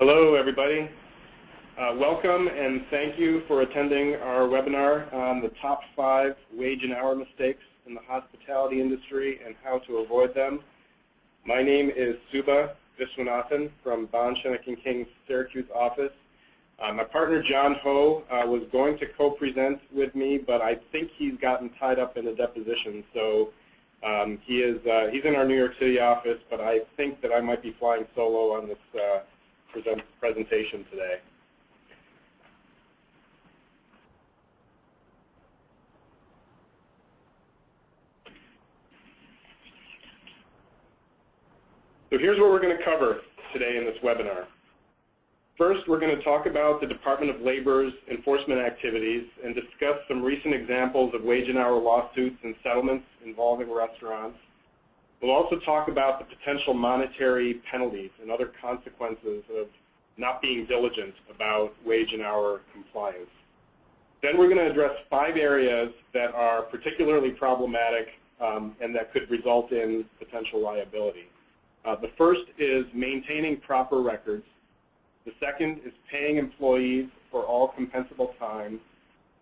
Hello, everybody. Welcome and thank you for attending our webinar on the top 5 wage and hour mistakes in the hospitality industry and how to avoid them. My name is Subha Viswanathan from Schoeneck King's Syracuse office. My partner John Ho was going to co-present with me, but I think he's gotten tied up in a deposition, so he's in our New York City office, but I think that I might be flying solo on this presentation today. So here's what we're going to cover today in this webinar. First, we're going to talk about the Department of Labor's enforcement activities and discuss some recent examples of wage and hour lawsuits and settlements involving restaurants. We'll also talk about the potential monetary penalties and other consequences of not being diligent about wage and hour compliance. Then we're going to address 5 areas that are particularly problematic and that could result in potential liability. The first is maintaining proper records. The second is paying employees for all compensable time.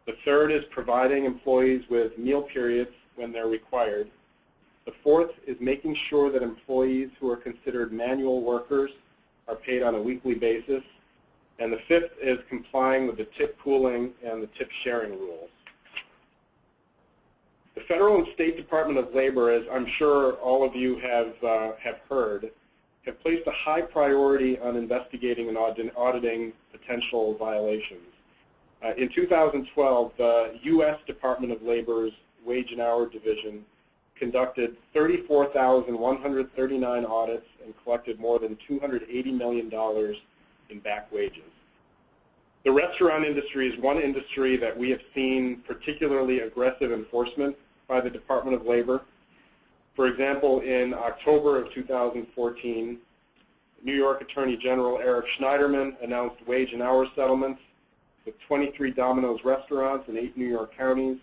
The third is providing employees with meal periods when they're required. The fourth is making sure that employees who are considered manual workers are paid on a weekly basis. And the fifth is complying with the tip pooling and the tip sharing rules. The Federal and State Department of Labor, as I'm sure all of you have heard, have placed a high priority on investigating and auditing potential violations. In 2012, the U.S. Department of Labor's Wage and Hour Division conducted 34,139 audits and collected more than $280 million in back wages. The restaurant industry is one industry that we have seen particularly aggressive enforcement by the Department of Labor. For example, in October of 2014, New York Attorney General Eric Schneiderman announced wage and hour settlements with 23 Domino's restaurants in 8 New York counties.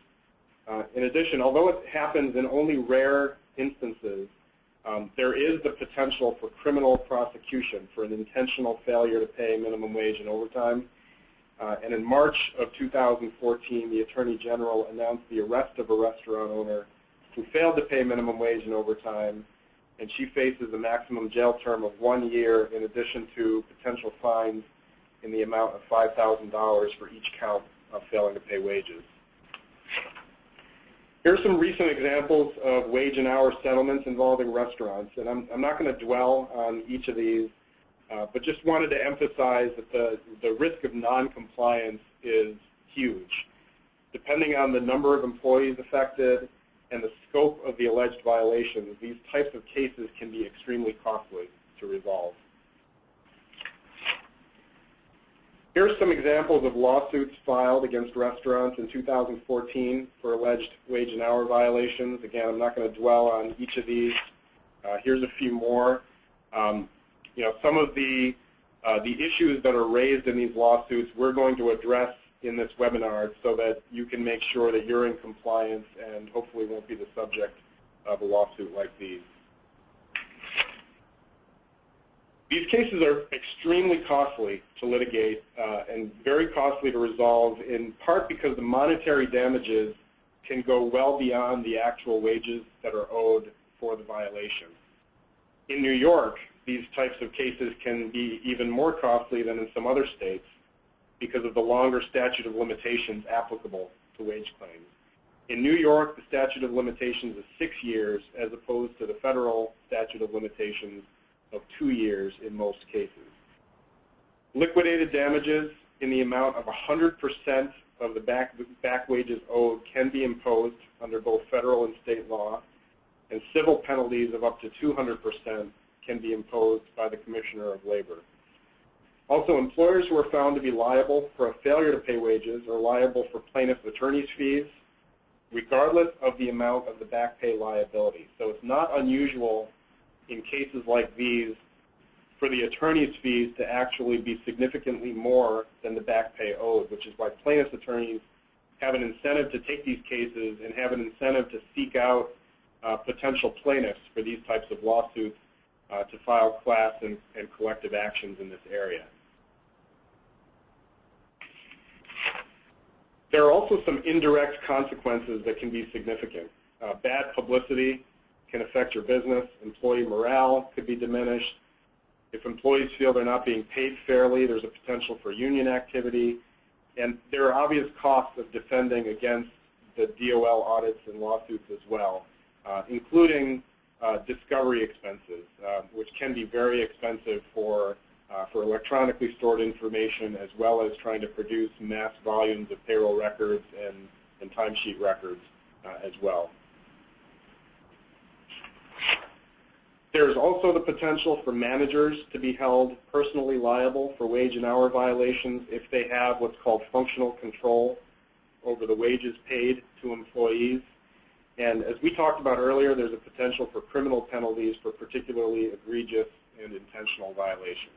In addition, although it happens in only rare instances, there is the potential for criminal prosecution for an intentional failure to pay minimum wage and overtime. And in March of 2014, the Attorney General announced the arrest of a restaurant owner who failed to pay minimum wage and overtime, and she faces a maximum jail term of 1 year in addition to potential fines in the amount of $5,000 for each count of failing to pay wages. Here are some recent examples of wage and hour settlements involving restaurants, and I'm not going to dwell on each of these, but just wanted to emphasize that the risk of non-compliance is huge. Depending on the number of employees affected and the scope of the alleged violations, these types of cases can be extremely costly to resolve. Here are some examples of lawsuits filed against restaurants in 2014 for alleged wage and hour violations. Again, I'm not going to dwell on each of these. Here's a few more. Some of the issues that are raised in these lawsuits we're going to address in this webinar so that you can make sure that you're in compliance and hopefully won't be the subject of a lawsuit like these. These cases are extremely costly to litigate and very costly to resolve, in part because the monetary damages can go well beyond the actual wages that are owed for the violation. In New York, these types of cases can be even more costly than in some other states because of the longer statute of limitations applicable to wage claims. In New York, the statute of limitations is 6 years as opposed to the federal statute of limitations of 2 years in most cases. Liquidated damages in the amount of 100% of the back wages owed can be imposed under both federal and state law, and civil penalties of up to 200% can be imposed by the Commissioner of Labor. Also, employers who are found to be liable for a failure to pay wages are liable for plaintiff's attorney's fees, regardless of the amount of the back pay liability. So it's not unusual in cases like these for the attorney's fees to actually be significantly more than the back pay owed, which is why plaintiff's attorneys have an incentive to take these cases and have an incentive to seek out potential plaintiffs for these types of lawsuits to file class and collective actions in this area. There are also some indirect consequences that can be significant. Bad publicity can affect your business. Employee morale could be diminished. If employees feel they're not being paid fairly, there's a potential for union activity. And there are obvious costs of defending against the DOL audits and lawsuits as well, including discovery expenses, which can be very expensive for electronically stored information, as well as trying to produce mass volumes of payroll records and timesheet records as well. There's also the potential for managers to be held personally liable for wage and hour violations if they have what's called functional control over the wages paid to employees. And as we talked about earlier, there's a potential for criminal penalties for particularly egregious and intentional violations.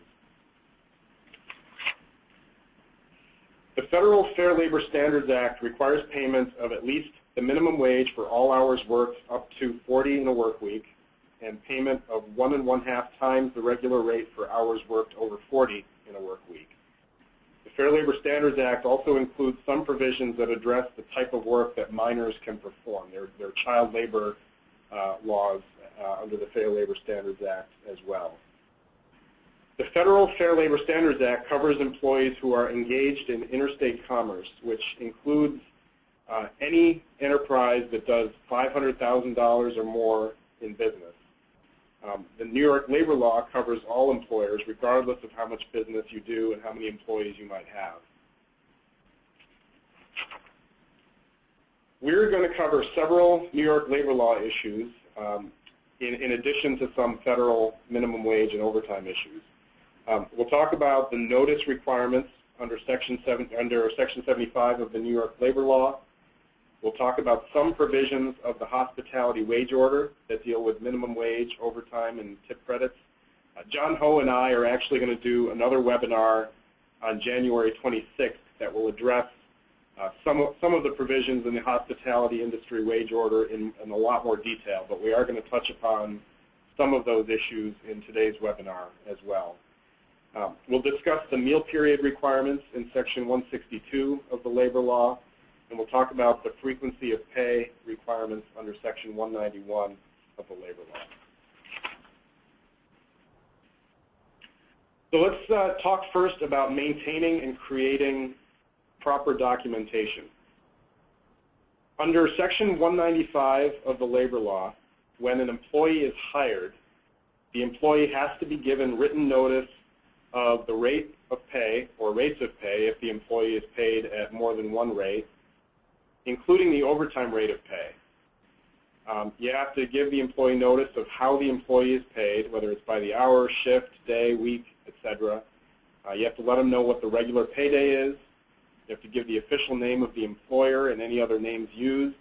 The Federal Fair Labor Standards Act requires payments of at least the minimum wage for all hours worked up to 40 in a work week, and payment of 1 1/2 times the regular rate for hours worked over 40 in a work week. The Fair Labor Standards Act also includes some provisions that address the type of work that minors can perform. There are child labor laws under the Fair Labor Standards Act as well. The Federal Fair Labor Standards Act covers employees who are engaged in interstate commerce, which includes any enterprise that does $500,000 or more in business. The New York labor law covers all employers, regardless of how much business you do and how many employees you might have. We're going to cover several New York labor law issues in addition to some federal minimum wage and overtime issues. We'll talk about the notice requirements under Section 75 of the New York labor law. We'll talk about some provisions of the hospitality wage order that deal with minimum wage, overtime, and tip credits. John Ho and I are actually going to do another webinar on January 26th that will address some of the provisions in the hospitality industry wage order in a lot more detail, but we are going to touch upon some of those issues in today's webinar as well. We'll discuss the meal period requirements in Section 162 of the labor law, and we'll talk about the frequency of pay requirements under Section 191 of the labor law. So let's talk first about maintaining and creating proper documentation. Under Section 195 of the labor law, when an employee is hired, the employee has to be given written notice of the rate of pay or rates of pay if the employee is paid at more than one rate, including the overtime rate of pay. You have to give the employee notice of how the employee is paid, whether it's by the hour, shift, day, week, etc. You have to let them know what the regular payday is. You have to give the official name of the employer and any other names used.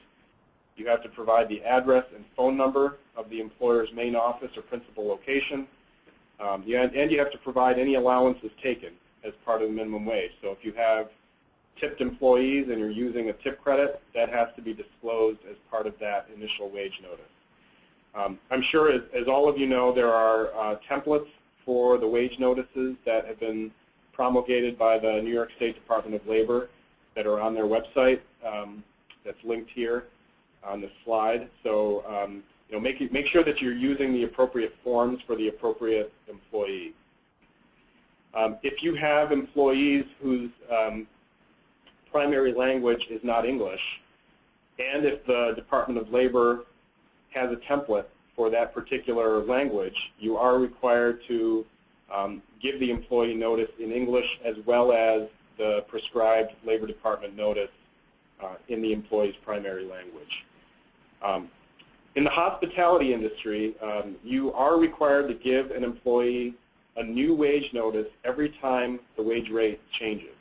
You have to provide the address and phone number of the employer's main office or principal location. And you have to provide any allowances taken as part of the minimum wage. So if you have tipped employees and you're using a tip credit, that has to be disclosed as part of that initial wage notice. I'm sure, as all of you know, there are templates for the wage notices that have been promulgated by the New York State Department of Labor that are on their website. That's linked here on this slide. So make sure that you're using the appropriate forms for the appropriate employee. If you have employees whose primary language is not English, and if the Department of Labor has a template for that particular language, you are required to give the employee notice in English as well as the prescribed Labor Department notice in the employee's primary language. In the hospitality industry, you are required to give an employee a new wage notice every time the wage rate changes,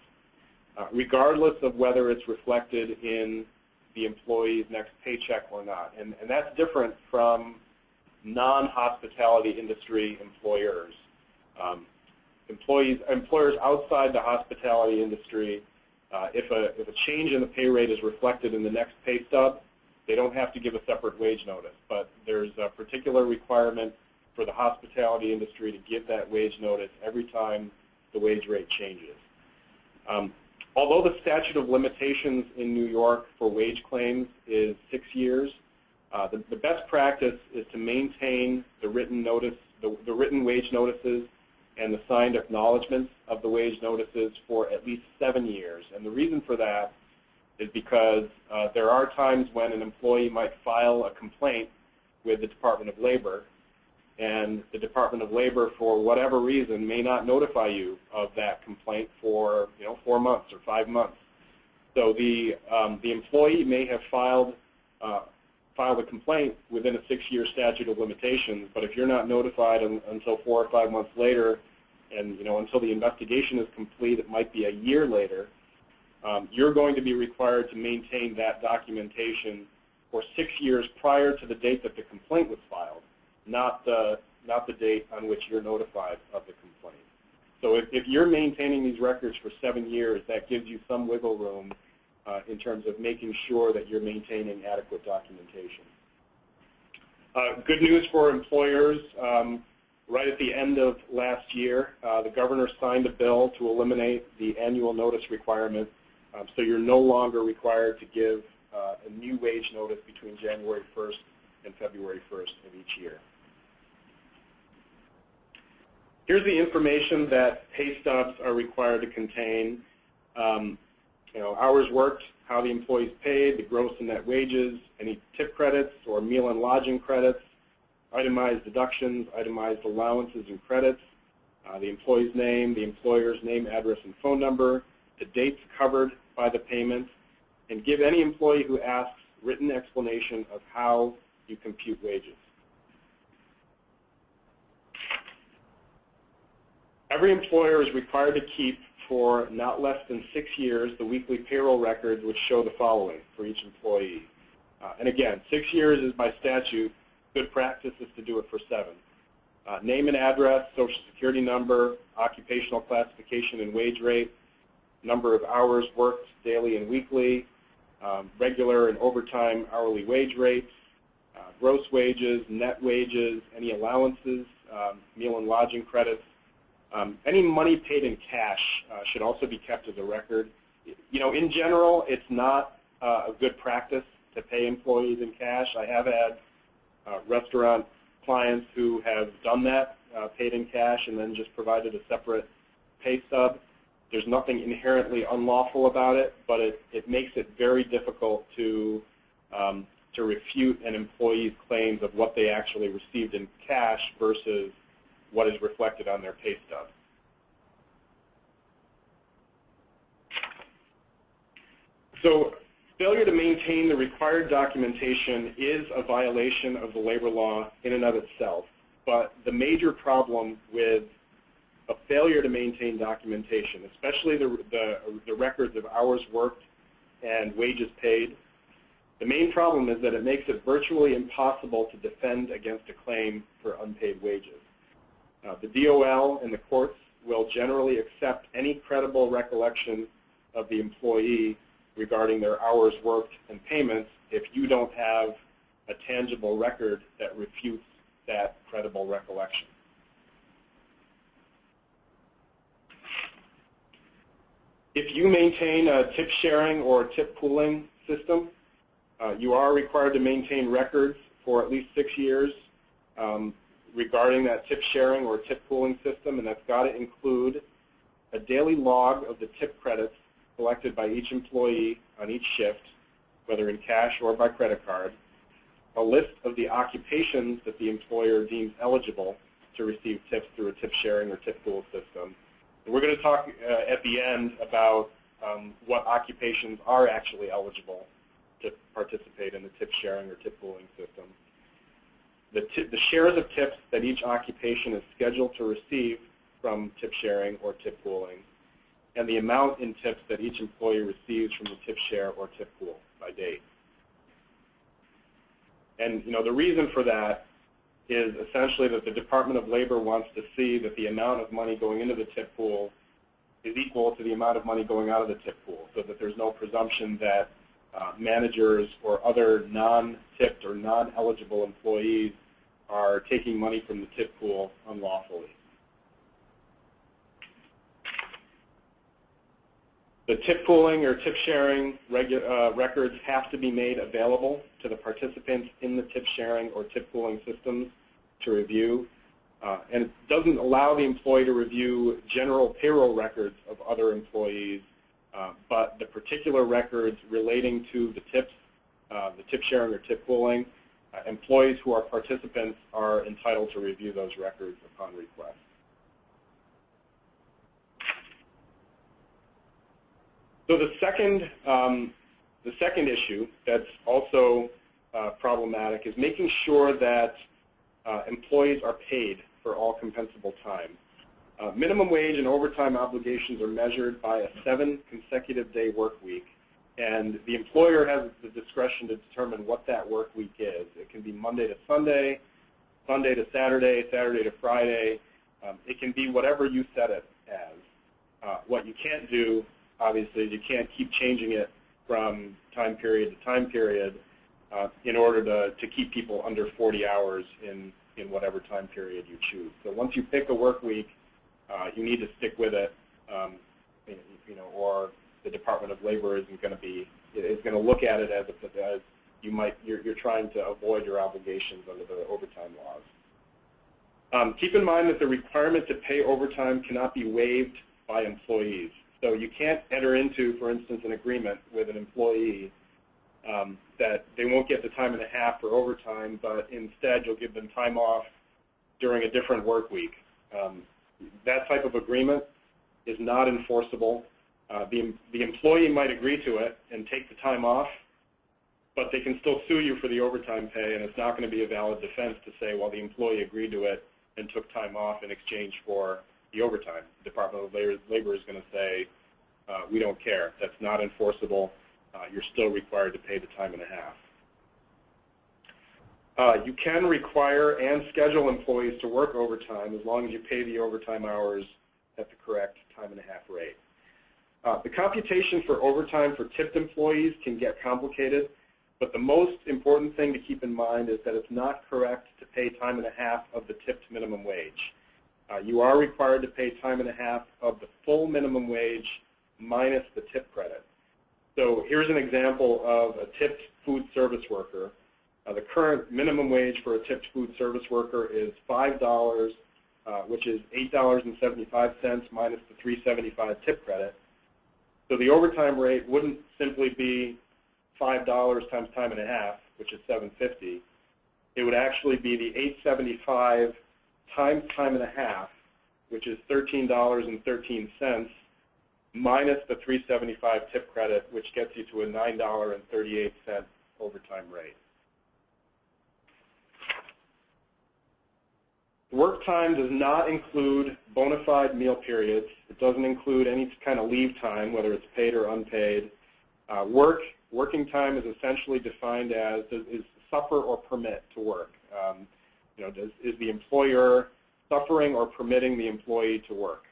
regardless of whether it's reflected in the employee's next paycheck or not. And that's different from non-hospitality industry employers. Employers outside the hospitality industry, if a change in the pay rate is reflected in the next pay stub, they don't have to give a separate wage notice. But there's a particular requirement for the hospitality industry to give that wage notice every time the wage rate changes. Although the statute of limitations in New York for wage claims is 6 years, the best practice is to maintain the written notice, the written wage notices and the signed acknowledgments of the wage notices for at least 7 years. And the reason for that is because there are times when an employee might file a complaint with the Department of Labor, and the Department of Labor, for whatever reason, may not notify you of that complaint for 4 months or 5 months. So the employee may have filed a complaint within a 6-year statute of limitations, but if you're not notified until 4 or 5 months later, and until the investigation is complete, it might be a year later, you're going to be required to maintain that documentation for 6 years prior to the date that the complaint was filed, not the date on which you're notified of the complaint. So if you're maintaining these records for 7 years, that gives you some wiggle room in terms of making sure that you're maintaining adequate documentation. Good news for employers. Right at the end of last year, the governor signed a bill to eliminate the annual notice requirement, so you're no longer required to give a new wage notice between January 1st and February 1st of each year. Here's the information that pay stubs are required to contain. Hours worked, how the employee's paid, the gross and net wages, any tip credits or meal and lodging credits, itemized deductions, itemized allowances and credits, the employee's name, the employer's name, address, and phone number, the dates covered by the payment, and give any employee who asks written explanation of how you compute wages. Every employer is required to keep for not less than 6 years the weekly payroll records, which show the following for each employee. And again, 6 years is by statute. Good practice is to do it for 7. Name and address, social security number, occupational classification and wage rate, number of hours worked daily and weekly, regular and overtime hourly wage rates, gross wages, net wages, any allowances, meal and lodging credits. Any money paid in cash should also be kept as a record. In general, it's not a good practice to pay employees in cash. I have had restaurant clients who have done that, paid in cash, and then just provided a separate pay stub. There's nothing inherently unlawful about it, but it makes it very difficult to refute an employee's claims of what they actually received in cash versus what is reflected on their pay stub. So failure to maintain the required documentation is a violation of the labor law in and of itself, but the major problem with a failure to maintain documentation, especially the records of hours worked and wages paid, the main problem is that it makes it virtually impossible to defend against a claim for unpaid wages. The DOL and the courts will generally accept any credible recollection of the employee regarding their hours worked and payments if you don't have a tangible record that refutes that credible recollection. If you maintain a tip sharing or tip pooling system, you are required to maintain records for at least 6 years regarding that tip sharing or tip pooling system, and that's got to include a daily log of the tip credits collected by each employee on each shift, whether in cash or by credit card, a list of the occupations that the employer deems eligible to receive tips through a tip sharing or tip pool system. And we're going to talk at the end about what occupations are actually eligible to participate in the tip sharing or tip pooling system. The shares of tips that each occupation is scheduled to receive from tip sharing or tip pooling, and the amount in tips that each employee receives from the tip share or tip pool by date. And the reason for that is essentially that the Department of Labor wants to see that the amount of money going into the tip pool is equal to the amount of money going out of the tip pool, so that there's no presumption that managers or other non-tipped or non-eligible employees are taking money from the tip pool unlawfully. The tip pooling or tip sharing records have to be made available to the participants in the tip sharing or tip pooling systems to review. And it doesn't allow the employee to review general payroll records of other employees, but the particular records relating to the tips, the tip sharing or tip pooling, employees who are participants are entitled to review those records upon request. So the second issue that's also problematic is making sure that employees are paid for all compensable time. Minimum wage and overtime obligations are measured by a 7 consecutive day work week, and the employer has the discretion to determine what that work week is. It can be Monday to Sunday, Sunday to Saturday, Saturday to Friday. It can be whatever you set it as. What you can't do, obviously, you can't keep changing it from time period to time period in order to keep people under 40 hours in whatever time period you choose. So once you pick a work week, you need to stick with it, or the Department of Labor is going to look at it as you're trying to avoid your obligations under the overtime laws. Keep in mind that the requirement to pay overtime cannot be waived by employees. So you can't enter into, for instance, an agreement with an employee that they won't get the time and a half for overtime, but instead you'll give them time off during a different work week. That type of agreement is not enforceable. The employee might agree to it and take the time off, but they can still sue you for the overtime pay, and it's not going to be a valid defense to say, well, the employee agreed to it and took time off in exchange for the overtime. The Department of Labor is going to say, we don't care. That's not enforceable. You're still required to pay the time and a half. You can require and schedule employees to work overtime as long as you pay the overtime hours at the correct time and a half rate. The computation for overtime for tipped employees can get complicated, but the most important thing to keep in mind is that it's not correct to pay time and a half of the tipped minimum wage. You are required to pay time and a half of the full minimum wage minus the tip credit. So here's an example of a tipped food service worker. The current minimum wage for a tipped food service worker is $5, which is $8.75 minus the $3.75 tip credit. So the overtime rate wouldn't simply be $5 times time and a half, which is $7.50. It would actually be the $8.75 times time and a half, which is $13.13, minus the $3.75 tip credit, which gets you to a $9.38 overtime rate. Work time does not include bona fide meal periods. It doesn't include any kind of leave time, whether it's paid or unpaid. Working time is essentially defined as is suffer or permit to work. Is the employer suffering or permitting the employee to work?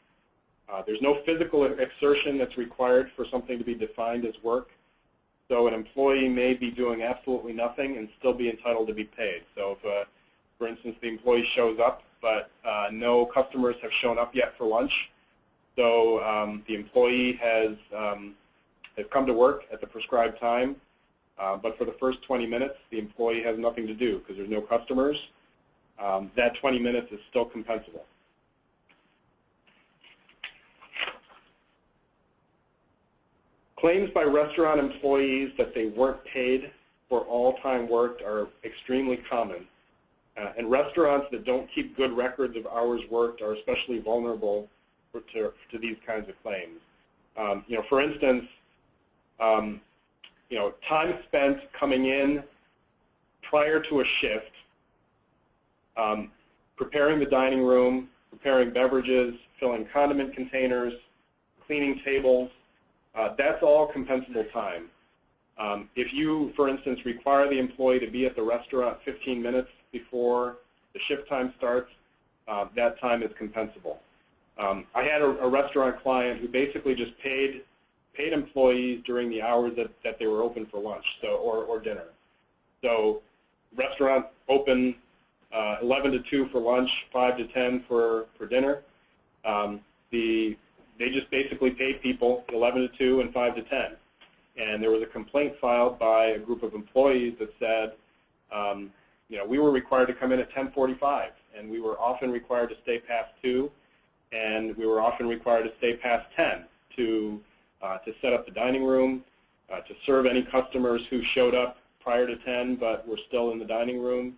There's no physical exertion that's required for something to be defined as work. So an employee may be doing absolutely nothing and still be entitled to be paid. So if, for instance, the employee shows up, but no customers have shown up yet for lunch, so the employee has come to work at the prescribed time, but for the first 20 minutes, the employee has nothing to do because there's no customers. That 20 minutes is still compensable. Claims by restaurant employees that they weren't paid for all time worked are extremely common. And restaurants that don't keep good records of hours worked are especially vulnerable to these kinds of claims. For instance, time spent coming in prior to a shift, preparing the dining room, preparing beverages, filling condiment containers, cleaning tables, that's all compensable time. If you, for instance, require the employee to be at the restaurant 15 minutes before the shift time starts, that time is compensable. I had a restaurant client who basically just paid employees during the hours that they were open for lunch, or dinner. So restaurant open 11 to 2 for lunch, 5 to 10 for dinner. The they just basically paid people 11 to 2 and 5 to 10. And there was a complaint filed by a group of employees that said, we were required to come in at 10:45, and we were often required to stay past 2, and we were often required to stay past 10 to set up the dining room, to serve any customers who showed up prior to 10 but were still in the dining room.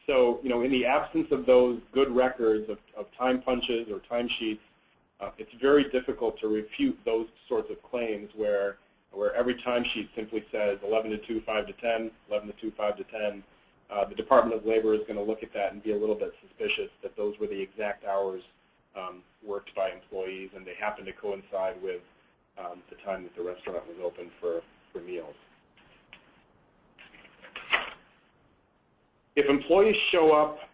So, in the absence of those good records of time punches or timesheets, it's very difficult to refute those sorts of claims where every timesheet simply says 11 to 2, 5 to 10, 11 to 2, 5 to 10. The Department of Labor is going to look at that and be a little bit suspicious that those were the exact hours worked by employees, and they happen to coincide with the time that the restaurant was open for meals. If employees show up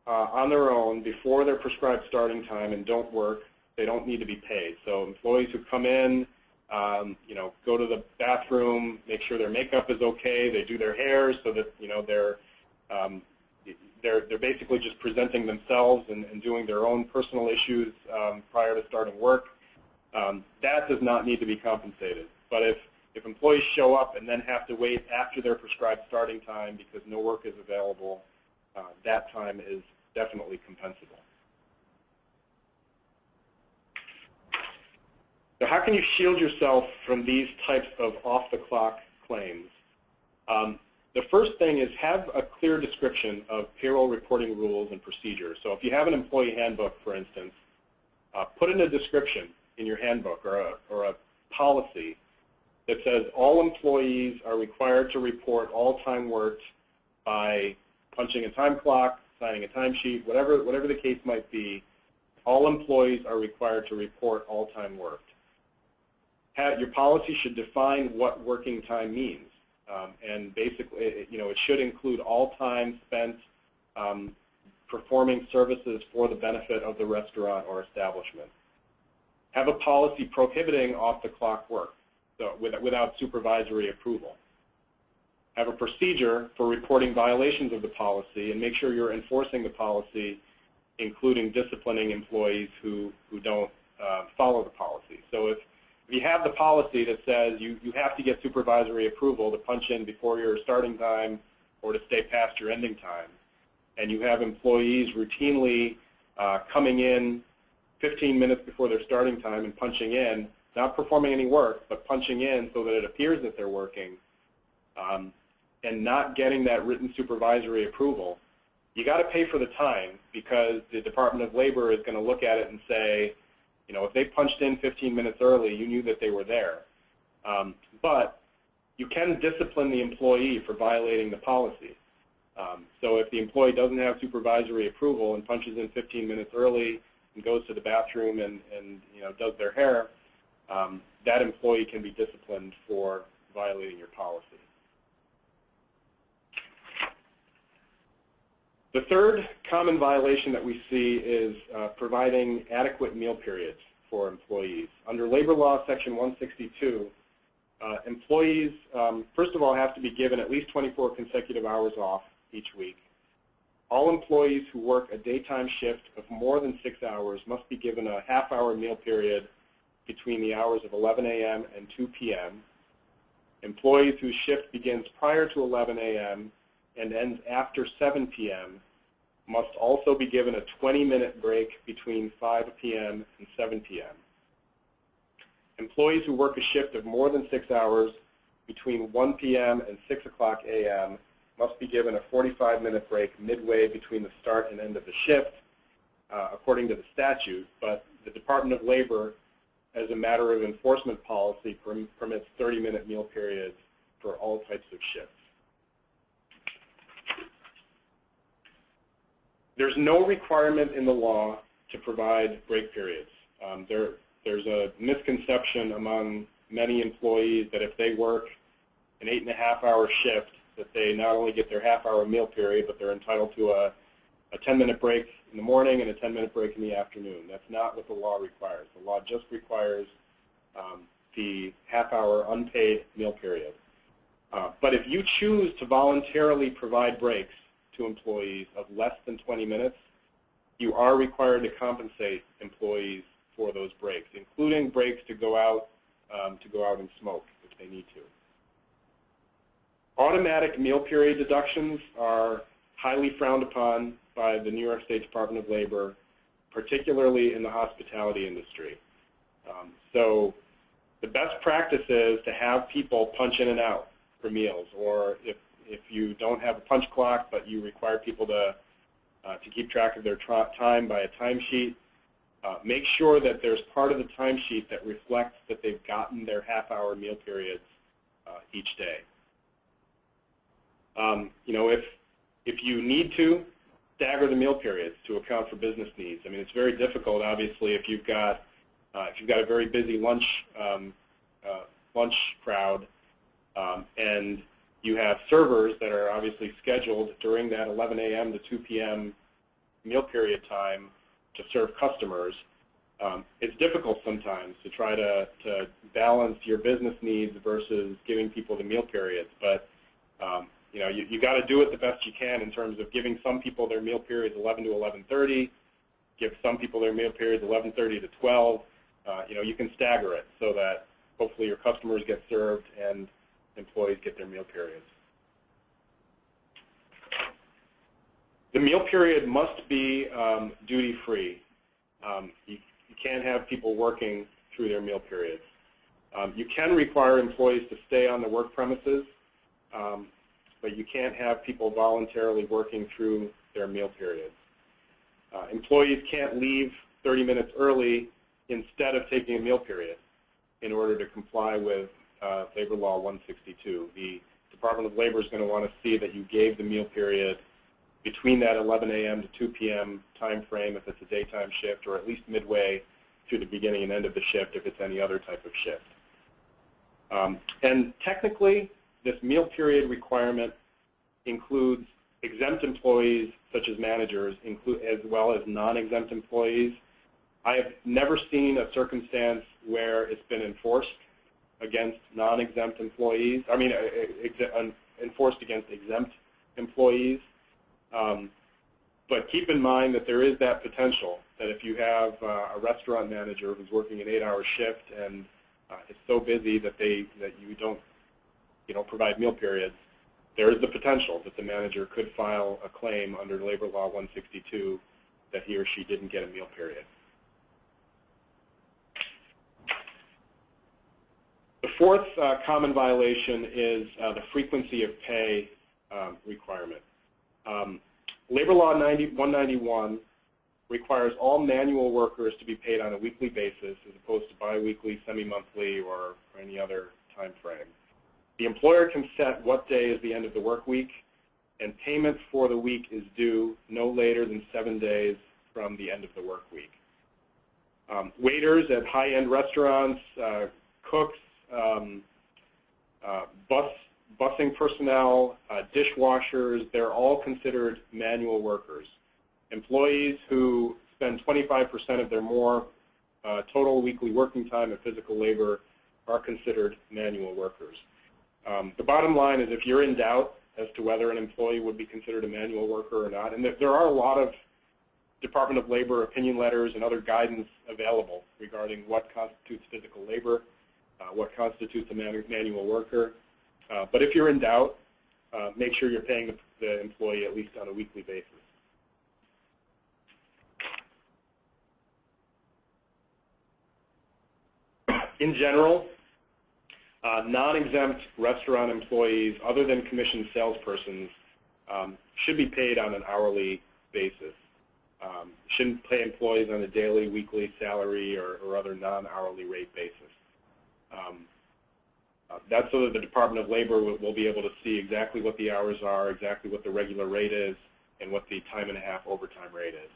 on their own before their prescribed starting time and don't work, they don't need to be paid. So employees who come in, go to the bathroom, make sure their makeup is okay, they do their hair so that they're basically just presenting themselves and doing their own personal issues prior to starting work. That does not need to be compensated. But if employees show up and then have to wait after their prescribed starting time because no work is available, that time is definitely compensable. So how can you shield yourself from these types of off-the-clock claims? The first thing is have a clear description of payroll reporting rules and procedures. So if you have an employee handbook, for instance, put in a description in your handbook or a policy that says all employees are required to report all time worked by punching a time clock, signing a timesheet, whatever the case might be. All employees are required to report all time worked. Your policy should define what working time means, and basically, it should include all time spent performing services for the benefit of the restaurant or establishment. Have a policy prohibiting off-the-clock work, so without supervisory approval. Have a procedure for reporting violations of the policy, and make sure you're enforcing the policy, including disciplining employees who don't follow the policy. So if you have the policy that says you have to get supervisory approval to punch in before your starting time or to stay past your ending time, and you have employees routinely coming in 15 minutes before their starting time and punching in, not performing any work, but punching in so that it appears that they're working, and not getting that written supervisory approval, you got to pay for the time, because the Department of Labor is going to look at it and say, if they punched in 15 minutes early, you knew that they were there. But you can discipline the employee for violating the policy. So if the employee doesn't have supervisory approval and punches in 15 minutes early and goes to the bathroom and does their hair, that employee can be disciplined for violating your policy. The third common violation that we see is providing adequate meal periods for employees. Under Labor Law Section 162, employees, first of all, have to be given at least 24 consecutive hours off each week. All employees who work a daytime shift of more than 6 hours must be given a half-hour meal period between the hours of 11 a.m. and 2 p.m. Employees whose shift begins prior to 11 a.m. and ends after 7 p.m. must also be given a 20-minute break between 5 p.m. and 7 p.m. Employees who work a shift of more than 6 hours between 1 p.m. and 6 o'clock a.m. must be given a 45-minute break midway between the start and end of the shift, according to the statute, but the Department of Labor, as a matter of enforcement policy, permits 30-minute meal periods for all types of shifts. There's no requirement in the law to provide break periods. There's a misconception among many employees that if they work an 8.5-hour shift, that they not only get their half-hour meal period, but they're entitled to a 10-minute break in the morning and a 10-minute break in the afternoon. That's not what the law requires. The law just requires the half-hour unpaid meal period. But if you choose to voluntarily provide breaks to employees of less than 20 minutes, you are required to compensate employees for those breaks, including breaks to go out and smoke if they need to. Automatic meal period deductions are highly frowned upon by the New York State Department of Labor, particularly in the hospitality industry. So the best practice is to have people punch in and out for meals, or if you don't have a punch clock but you require people to keep track of their time by a timesheet, make sure that there's part of the timesheet that reflects that they've gotten their half-hour meal periods each day. You know, if you need to, stagger the meal periods to account for business needs. I mean, it's very difficult, obviously, if you've got a very busy lunch crowd, and you have servers that are obviously scheduled during that 11 a.m. to 2 p.m. meal period time to serve customers. It's difficult sometimes to try to balance your business needs versus giving people the meal periods, but you know, you got to do it the best you can in terms of giving some people their meal periods 11 to 11:30, give some people their meal periods 11:30 to 12. You know, you can stagger it so that hopefully your customers get served and employees get their meal periods. The meal period must be duty-free. You can't have people working through their meal periods. You can require employees to stay on the work premises, but you can't have people voluntarily working through their meal periods. Employees can't leave 30 minutes early instead of taking a meal period in order to comply with Labor Law 162. The Department of Labor is going to want to see that you gave the meal period between that 11 a.m. to 2 p.m. time frame if it's a daytime shift, or at least midway through the beginning and end of the shift if it's any other type of shift. And technically, this meal period requirement includes exempt employees such as managers, as well as non-exempt employees. I have never seen a circumstance where it's been enforced against non-exempt employees, enforced against exempt employees. But keep in mind that there is that potential that if you have a restaurant manager who's working an 8-hour shift and it's so busy that you don't provide meal periods, there is the potential that the manager could file a claim under Labor Law 162 that he or she didn't get a meal period. The fourth common violation is the frequency of pay requirement. Labor Law 191 requires all manual workers to be paid on a weekly basis as opposed to biweekly, semi-monthly, or any other time frame. The employer can set what day is the end of the work week, and payment for the week is due no later than 7 days from the end of the work week. Waiters at high-end restaurants, cooks, busing personnel, dishwashers, they're all considered manual workers. Employees who spend 25% of their more total weekly working time at physical labor are considered manual workers. The bottom line is if you're in doubt as to whether an employee would be considered a manual worker or not, and there are a lot of Department of Labor opinion letters and other guidance available regarding what constitutes physical labor, what constitutes a manual worker. But if you're in doubt, make sure you're paying the employee at least on a weekly basis. In general, non-exempt restaurant employees, other than commissioned salespersons, should be paid on an hourly basis. Shouldn't pay employees on a daily, weekly salary or other non-hourly rate basis. That's so that the Department of Labor will be able to see exactly what the hours are, exactly what the regular rate is, and what the time and a half overtime rate is.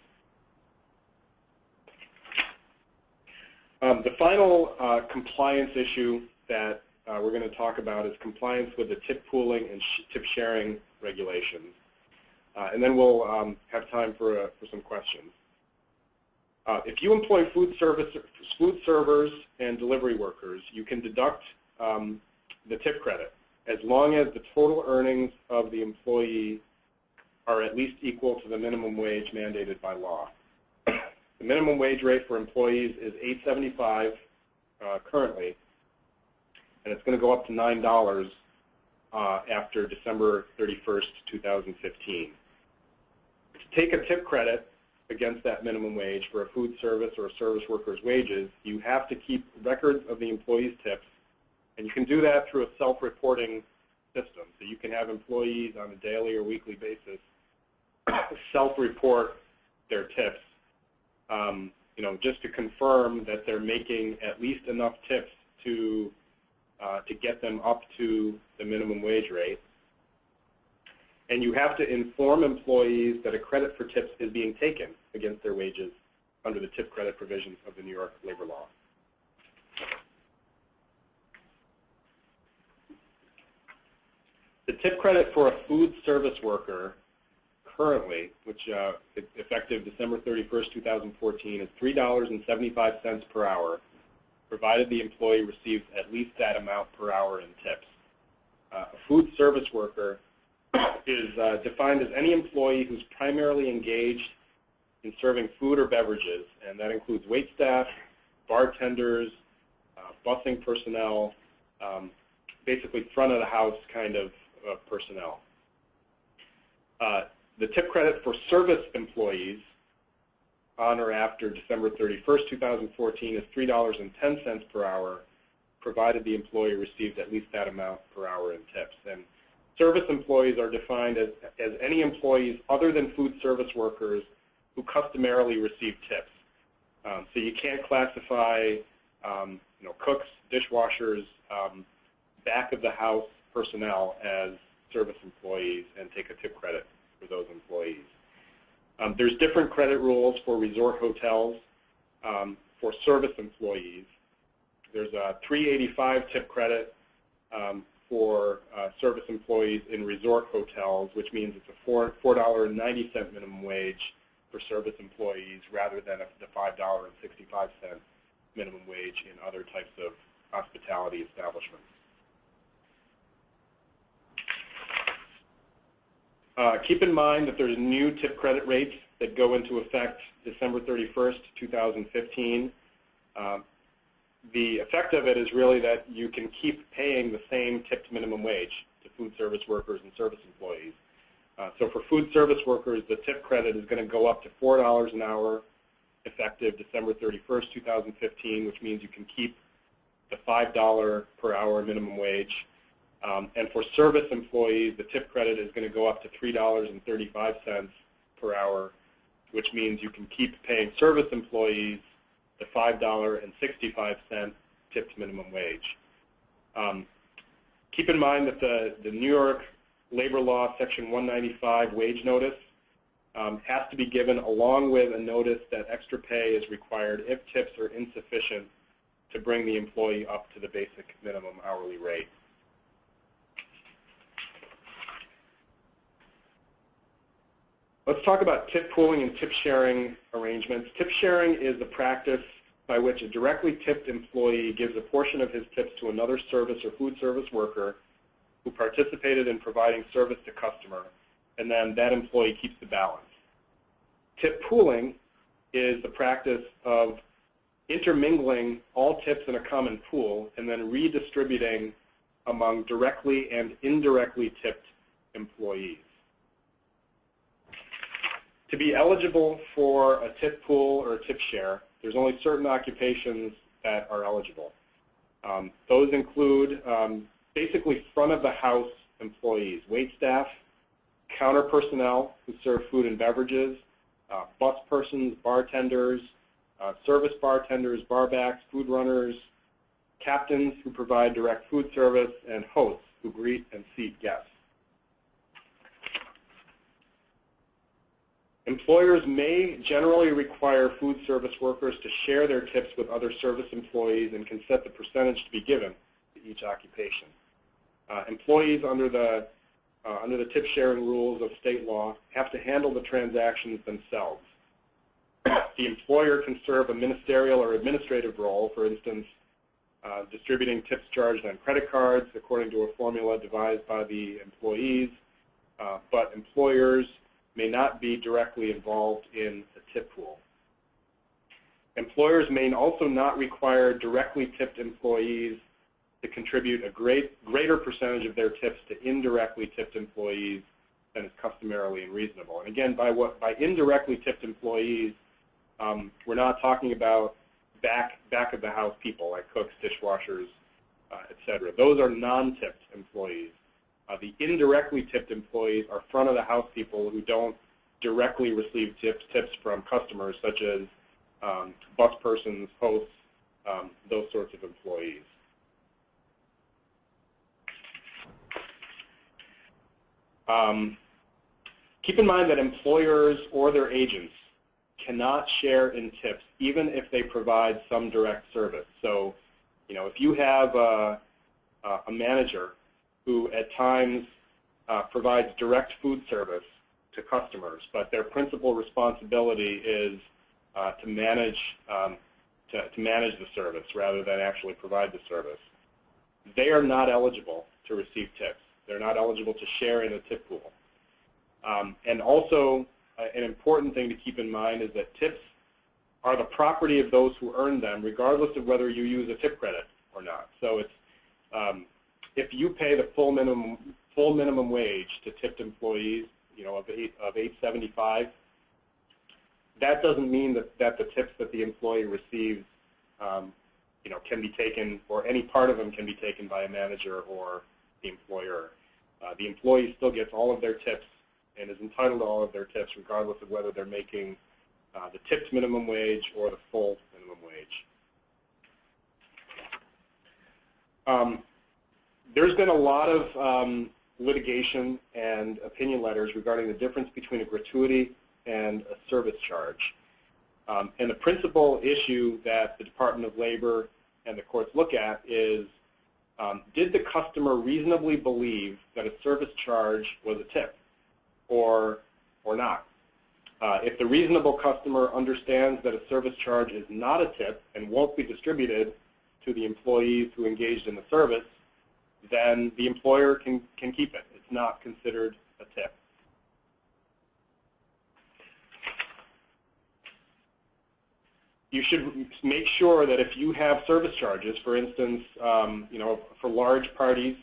The final compliance issue that we're going to talk about is compliance with the tip pooling and tip sharing regulations. And then we'll have time for some questions. If you employ food servers and delivery workers, you can deduct the tip credit as long as the total earnings of the employee are at least equal to the minimum wage mandated by law. The minimum wage rate for employees is $8.75 currently, and it's going to go up to $9 after December 31st, 2015. To take a tip credit against that minimum wage for a food service or a service worker's wages, you have to keep records of the employee's tips, and you can do that through a self-reporting system. So you can have employees on a daily or weekly basis self-report their tips, just to confirm that they're making at least enough tips to get them up to the minimum wage rate. And you have to inform employees that a credit for tips is being taken against their wages under the tip credit provisions of the New York labor law. The tip credit for a food service worker currently, which is effective December 31st, 2014, is $3.75 per hour, provided the employee receives at least that amount per hour in tips. A food service worker is defined as any employee who's primarily engaged in serving food or beverages, and that includes wait staff, bartenders, busing personnel, basically front of the house kind of personnel. The tip credit for service employees on or after December 31st, 2014 is $3.10 per hour, provided the employee receives at least that amount per hour in tips. And service employees are defined as any employees other than food service workers who customarily receive tips. So you can't classify cooks, dishwashers, back of the house personnel as service employees and take a tip credit for those employees. There's different credit rules for resort hotels for service employees. There's a $3.85 tip credit for service employees in resort hotels, which means it's a $4.90 minimum wage for service employees rather than the $5.65 minimum wage in other types of hospitality establishments. Keep in mind that there's new tip credit rates that go into effect December 31st, 2015. The effect of it is really that you can keep paying the same tipped minimum wage to food service workers and service employees. So for food service workers, the tip credit is going to go up to $4 an hour effective December 31st, 2015, which means you can keep the $5 per hour minimum wage. And for service employees, the tip credit is going to go up to $3.35 per hour, which means you can keep paying service employees the $5.65 tipped minimum wage. Keep in mind that the New York Labor Law Section 195 wage notice has to be given along with a notice that extra pay is required if tips are insufficient to bring the employee up to the basic minimum hourly rate. Let's talk about tip pooling and tip sharing arrangements. Tip sharing is the practice by which a directly tipped employee gives a portion of his tips to another service or food service worker who participated in providing service to customer, and then that employee keeps the balance. Tip pooling is the practice of intermingling all tips in a common pool and then redistributing among directly and indirectly tipped employees. To be eligible for a tip pool or a tip share, there's only certain occupations that are eligible. Those include basically front of the house employees, wait staff, counter personnel who serve food and beverages, bus persons, bartenders, service bartenders, barbacks, food runners, captains who provide direct food service, and hosts who greet and seat guests. Employers may generally require food service workers to share their tips with other service employees and can set the percentage to be given to each occupation. Employees under the tip sharing rules of state law have to handle the transactions themselves. The employer can serve a ministerial or administrative role, for instance, distributing tips charged on credit cards according to a formula devised by the employees, but employers may not be directly involved in the tip pool. Employers may also not require directly tipped employees to contribute a greater percentage of their tips to indirectly tipped employees than is customarily and reasonable. And again, by indirectly tipped employees, we're not talking about back of the house people like cooks, dishwashers, etc. Those are non-tipped employees. The indirectly tipped employees are front of the house people who don't directly receive tips from customers, such as bus persons, hosts, those sorts of employees. Keep in mind that employers or their agents cannot share in tips, even if they provide some direct service. So, if you have a manager who at times provides direct food service to customers, but their principal responsibility is to manage the service rather than actually provide the service, they are not eligible to receive tips. They're not eligible to share in a tip pool. And also, an important thing to keep in mind is that tips are the property of those who earn them, regardless of whether you use a tip credit or not. So it's if you pay the full minimum wage to tipped employees, of $8.75, that doesn't mean that the tips that the employee receives, can be taken, or any part of them can be taken by a manager or the employer. The employee still gets all of their tips and is entitled to all of their tips, regardless of whether they're making the tipped minimum wage or the full minimum wage. There's been a lot of litigation and opinion letters regarding the difference between a gratuity and a service charge. And the principal issue that the Department of Labor and the courts look at is, did the customer reasonably believe that a service charge was a tip or not? If the reasonable customer understands that a service charge is not a tip and won't be distributed to the employees who engaged in the service, then the employer can keep it. It's not considered a tip. You should make sure that if you have service charges, for instance, for large parties,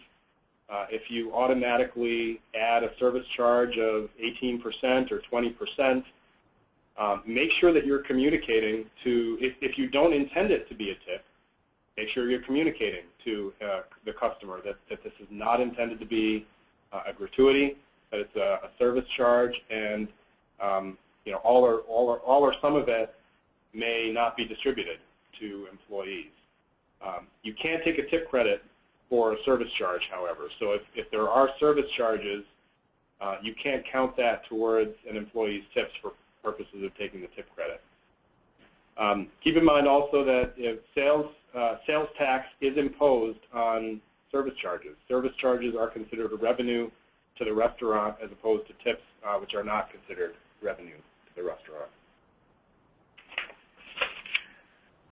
if you automatically add a service charge of 18% or 20%, make sure that you're communicating to, if you don't intend it to be a tip, make sure you're communicating to the customer that this is not intended to be a gratuity, that it's a service charge, and all or some of it may not be distributed to employees. You can't take a tip credit for a service charge, however. So if there are service charges, you can't count that towards an employee's tips for purposes of taking the tip credit. Keep in mind also that if sales tax is imposed on service charges. Service charges are considered a revenue to the restaurant as opposed to tips, which are not considered revenue to the restaurant.